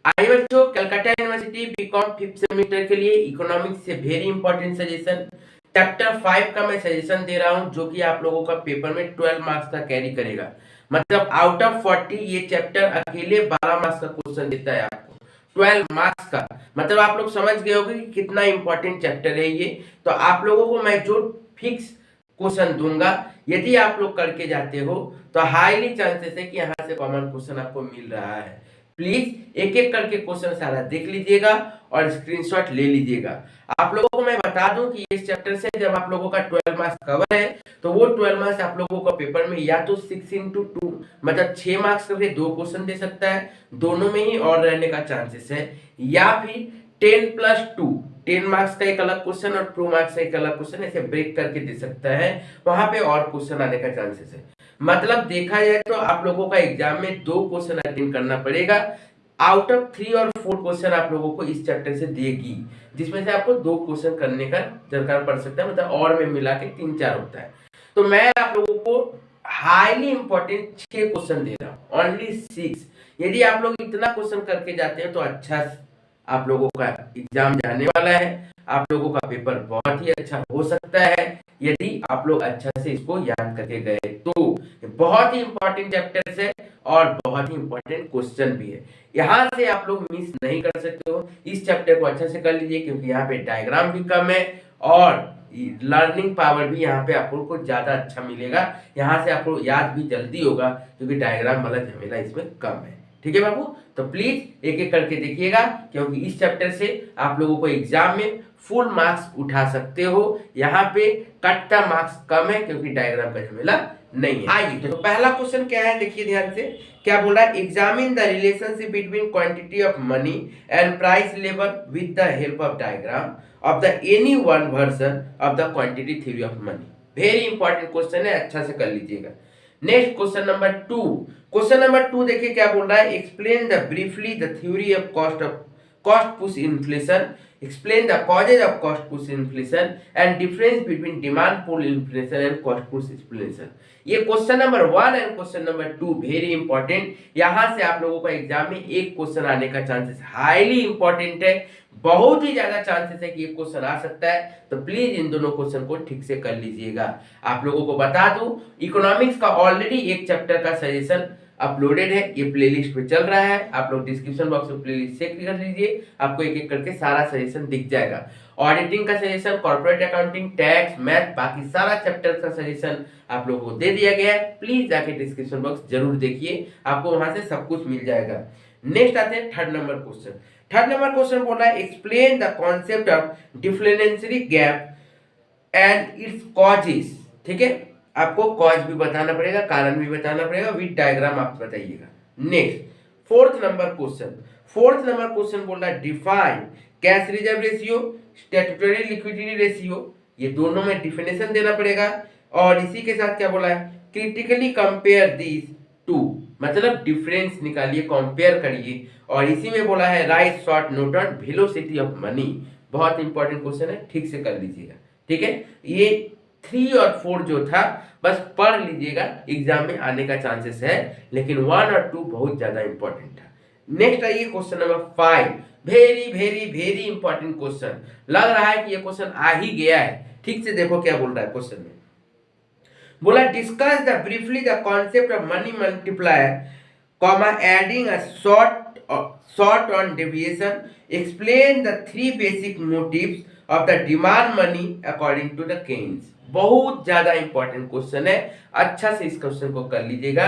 आइए बच्चों, Calcutta university BCom 5th semester के लिए इकोनॉमिक्स से वेरी इंपॉर्टेंट सजेशन चैप्टर 5 का मैं सजेशन दे रहा हूं, जो कि आप लोगों का पेपर में 12 मार्क्स का कैरी करेगा। मतलब आउट ऑफ 40 ये चैप्टर अकेले 12 मार्क्स का क्वेश्चन देता है आपको, 12 मार्क्स का। मतलब आप लोग समझ गए होंगे कि कितना इंपॉर्टेंट चैप्टर है ये। तो आप लोगों को मैं जो फिक्स क्वेश्चन दूंगा, यदि आप लोग करके जाते हो तो हाईली चांसेस है कि यहाँ से कॉमन क्वेश्चन आपको मिल रहा है। प्लीज एक एक करके क्वेश्चन सारा देख लीजिएगा और स्क्रीनशॉट ले लीजिएगा। आप लोगों को मैं बता दूं कि इस चैप्टर से जब आप लोगों का 12 मार्क्स कवर है तो वो 12 मार्क्स आप लोगों का पेपर में या तो 6x2 मतलब 6 मार्क्स करके 2 क्वेश्चन दे सकता है, दोनों में ही और रहने का चांसेस है, या फिर 10+2 10 मार्क्स का एक अलग क्वेश्चन और 2 मार्क्स का एक अलग क्वेश्चन ऐसे ब्रेक करके दे सकता है, वहां पे और क्वेश्चन आने का चांसेस है। मतलब देखा जाए तो आप लोगों का एग्जाम में 2 क्वेश्चन अटेंड करना पड़ेगा। आउट ऑफ 3 और 4 क्वेश्चन आप लोगों को इस चैप्टर से देगी, जिसमें से आपको 2 क्वेश्चन करने का दरकार पड़ सकता है, मतलब और में मिला के 3-4 होता है। तो मैं आप लोगों को हाईली इंपॉर्टेंट 6 क्वेश्चन दे रहा हूँ, ओनली 6। यदि आप लोग इतना क्वेश्चन करके जाते हैं तो अच्छा आप लोगों का एग्जाम जाने वाला है, आप लोगों का पेपर बहुत ही अच्छा हो सकता है यदि आप लोग अच्छा से इसको याद करके गए तो। बहुत ही इंपॉर्टेंट चैप्टर है और बहुत ही इंपॉर्टेंट क्वेश्चन भी है, यहाँ से आप लोग मिस नहीं कर सकते हो। इस चैप्टर को अच्छा से कर लीजिए, क्योंकि यहाँ पे डायग्राम भी कम है और लर्निंग पावर भी यहाँ पे आप लोग को ज्यादा अच्छा मिलेगा। यहाँ से आपको याद भी जल्दी होगा, क्योंकि डायग्राम वाला झमेला इसमें कम है। ठीक है बाबू, तो प्लीज एक एक करके देखिएगा, क्योंकि इस चैप्टर से आप लोगों को एग्जाम में फुल मार्क्स उठा सकते हो। यहाँ पे कट्टा मार्क्स कम है, क्योंकि डायग्राम का झमेला नहीं है। आइए तो पहला क्वेश्चन क्या है, देखिए ध्यान से। क्या बोल रहा है, examine the relationship between quantity of money and price level with the help of diagram of the any one version of the quantity theory of money. Very important question है, अच्छा से कर लीजिएगा। Next question number 2। Question number 2 देखिए क्या बोल रहा है, explain the briefly the theory of cost push inflation, explain the causes of cost push inflation and difference between demand pull inflation and cost push inflation। ये question number 1 and question number 2 very important. यहां से आप लोगों का exam में एक question आने का चांसेस हाईली इंपॉर्टेंट है, बहुत ही ज्यादा चांसेस है कि ये क्वेश्चन आ सकता है। तो प्लीज इन दोनों क्वेश्चन को ठीक से कर लीजिएगा। आप लोगों को बता दूं, इकोनॉमिक्स का ऑलरेडी एक चैप्टर का सजेशन अपलोडेड है, ये प्लेलिस्ट पे चल रहा है। आप लोग डिस्क्रिप्शन बॉक्स में प्लेलिस्ट चेक कर लीजिए, आपको एक एक करके सारा सजेशन दिख जाएगा। ऑडिटिंग का suggestion, corporate accounting, tax, math, बाकी सारा चैप्टर का सजेशन आप लोगों को दे दिया गया है। प्लीज जाके डिस्क्रिप्शन बॉक्स जरूर देखिए, आपको वहां से सब कुछ मिल जाएगा। नेक्स्ट आते हैं third number question. Third number question बोल रहा है, explain the concept of deflationary gap and its causes. ठीक है, आपको कॉज भी बताना पड़ेगा, कारण भी बताना पड़ेगा, विद डायग्राम आप बताइएगा। Next fourth number question. Fourth number question बोल रहा है, define cash reserve ratio, statutory liquidity ratio. ये दोनों में डिफिनेशन देना पड़ेगा। और इसी के साथ क्या बोला है, क्रिटिकली कंपेयर दिस टू, मतलब डिफरेंस निकालिए, कंपेयर करिए। और इसी में बोला है, right short note on velocity of money. बहुत इंपॉर्टेंट क्वेश्चन है, ठीक से कर लीजिएगा। ठीक है, ये 3 और 4 जो था बस पढ़ लीजिएगा, एग्जाम में आने का चांसेस है, लेकिन 1 और 2 बहुत ज्यादा इंपॉर्टेंट था। नेक्स्ट आइए question number 5। Very very very important question, लग रहा है कि ये क्वेश्चन आ ही गया है। ठीक से देखो क्या बोल रहा है क्वेश्चन में। बोला, discuss the briefly the concept of money multiplier, comma adding a short on deviation, explain the 3 basic motives of the demand money according to the Keynes. बहुत ज्यादा इंपॉर्टेंट क्वेश्चन है, अच्छा से इस क्वेश्चन को कर लीजिएगा।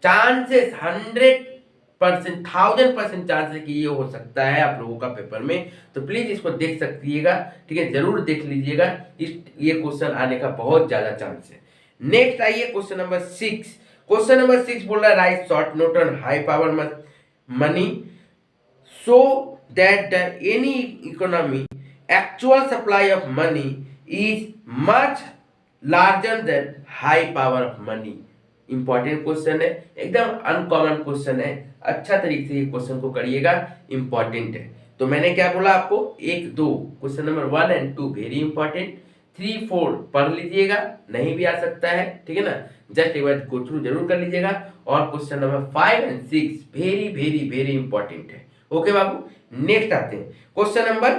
चांसेस 100%, 1000% चांस है कि ये हो सकता है आप लोगों का पेपर में। तो प्लीज इसको देख सकिएगा, ठीक है, जरूर देख लीजिएगा, ये क्वेश्चन आने का बहुत ज्यादा चांस है। नेक्स्ट आइए क्वेश्चन नंबर 6। क्वेश्चन नंबर 6 बोल रहा है, right short note on high power money so that the any economy actual supply of money is much larger than high power of money। Important question है, एकदम uncommon question है, अच्छा तरीके से ये क्वेश्चन को करिएगा, इंपॉर्टेंट है। तो मैंने क्या बोला आपको, 1 2 question number 1 and 2 very important, 3-4 पढ़ लीजिएगा, नहीं भी आ सकता है, ठीक है ना, जस्ट एक बार गो थ्रू जरूर कर लीजिएगा। और question number 5 and 6 very very very important है। ओके बाबू, नेक्स्ट आते हैं question number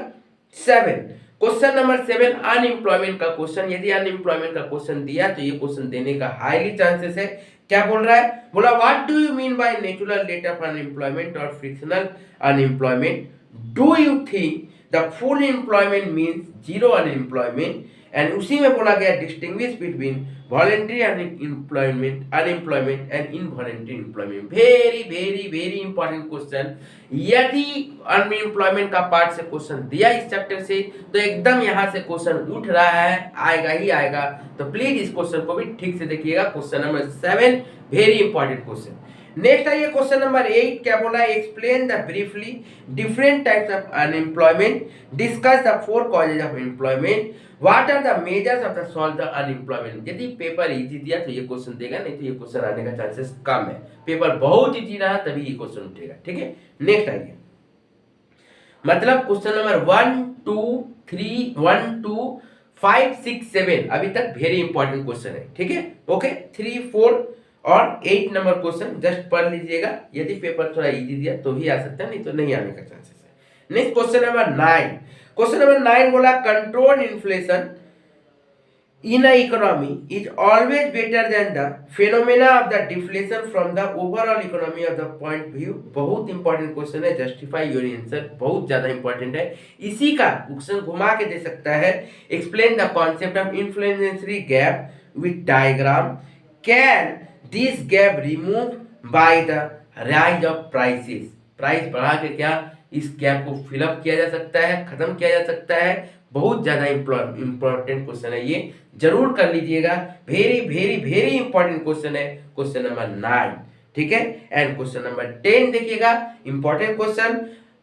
7। Question number 7 unemployment का क्वेश्चन। यदि अनएम्प्लॉयमेंट का क्वेश्चन दिया तो ये क्वेश्चन देने का हाईली चांसेस है। क्या बोल रहा है, बोला what do you mean by natural rate of unemployment और frictional unemployment? Do you think the full employment means zero unemployment? And उसी में बोला गया distinguish between voluntary unemployment and involuntary employment. Very very very important question. यदि unemployment का part से question दिया इस चैप्टर से तो एकदम यहाँ से क्वेश्चन उठ रहा है, आएगा ही आएगा। तो प्लीज इस क्वेश्चन को भी ठीक से देखिएगा। Question number 7 very important question. Next आइए क्वेश्चन नंबर 8। क्या बोला है, explain the briefly different types of unemployment, discuss the 4 causes of employment, what are the measures of the solve the unemployment. यदि पेपर इजी दिया तो ये question देगा, नहीं तो ये क्वेश्चन आने का चांसेस कम है। पेपर बहुत इजी रहा तभी ये क्वेश्चन उठेगा, ठीक है। नेक्स्ट आइए, मतलब क्वेश्चन नंबर 1 2 5 6 7 अभी तक वेरी इंपॉर्टेंट क्वेश्चन है, ठीक है। ओके, 3 4 और 8 नंबर क्वेश्चन जस्ट पढ़ लीजिएगा। यदि पेपर थोड़ा इजी दिया तो ही आ सकता है, नहीं तो नहीं आने का चांसेस है। Next question number 9। Question number 9 बोला control inflation in a economy is always better than the phenomena of the deflation from the overall economy of the point view। बहुत इंपॉर्टेंट क्वेश्चन है, जस्टिफाई योर आंसर बहुत ज्यादा important है। इसी का question घुमा के दे सकता है, explain the concept of inflationary gap with diagram, can this gap remove by the rise of prices. Price बढ़ा के क्या इस गैप को फिलअप किया जा सकता है, खत्म किया जा सकता है। बहुत ज्यादा इंपॉर्टेंट क्वेश्चन है, ये जरूर कर लीजिएगा। Very very very important question है क्वेश्चन नंबर 9, ठीक है। एंड क्वेश्चन नंबर 10 देखिएगा, important question,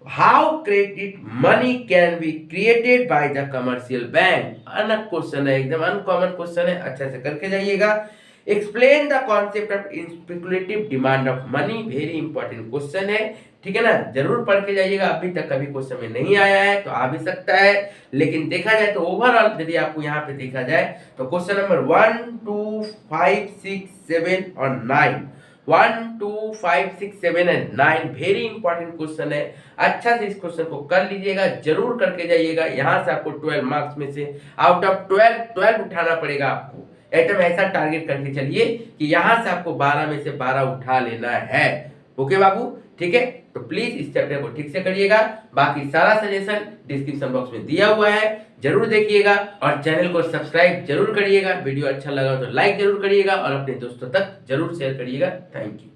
how credit money can be created by the commercial bank. अलग क्वेश्चन है, एकदम अनकॉमन क्वेश्चन है, अच्छा से करके जाइएगा। Explain the concept of speculative demand of money, very important question है, ठीक है ना, जरूर पढ़ के जाइएगा। अभी तक कभी क्वेश्चन में नहीं आया है तो आ भी सकता है, लेकिन देखा जाए तो ओवरऑल यदि आपको यहाँ पे देखा जाए तो क्वेश्चन नंबर 1 2 5 6 7 और 9, 1 2 5 6 7 एंड 9 वेरी इंपॉर्टेंट क्वेश्चन है। अच्छा से इस क्वेश्चन को कर लीजिएगा, जरूर करके जाइएगा। यहाँ से आपको 12 मार्क्स में से आउट ऑफ 12 उठाना पड़ेगा आपको। एकदम ऐसा टारगेट करके चलिए कि यहाँ से आपको 12 में से 12 उठा लेना है। ओके बाबू, ठीक है। तो प्लीज इस चैप्टर को ठीक से करिएगा। बाकी सारा सजेशन डिस्क्रिप्शन बॉक्स में दिया हुआ है, जरूर देखिएगा और चैनल को सब्सक्राइब जरूर करिएगा। वीडियो अच्छा लगा तो लाइक जरूर करिएगा और अपने दोस्तों तक जरूर शेयर करिएगा। Thank you.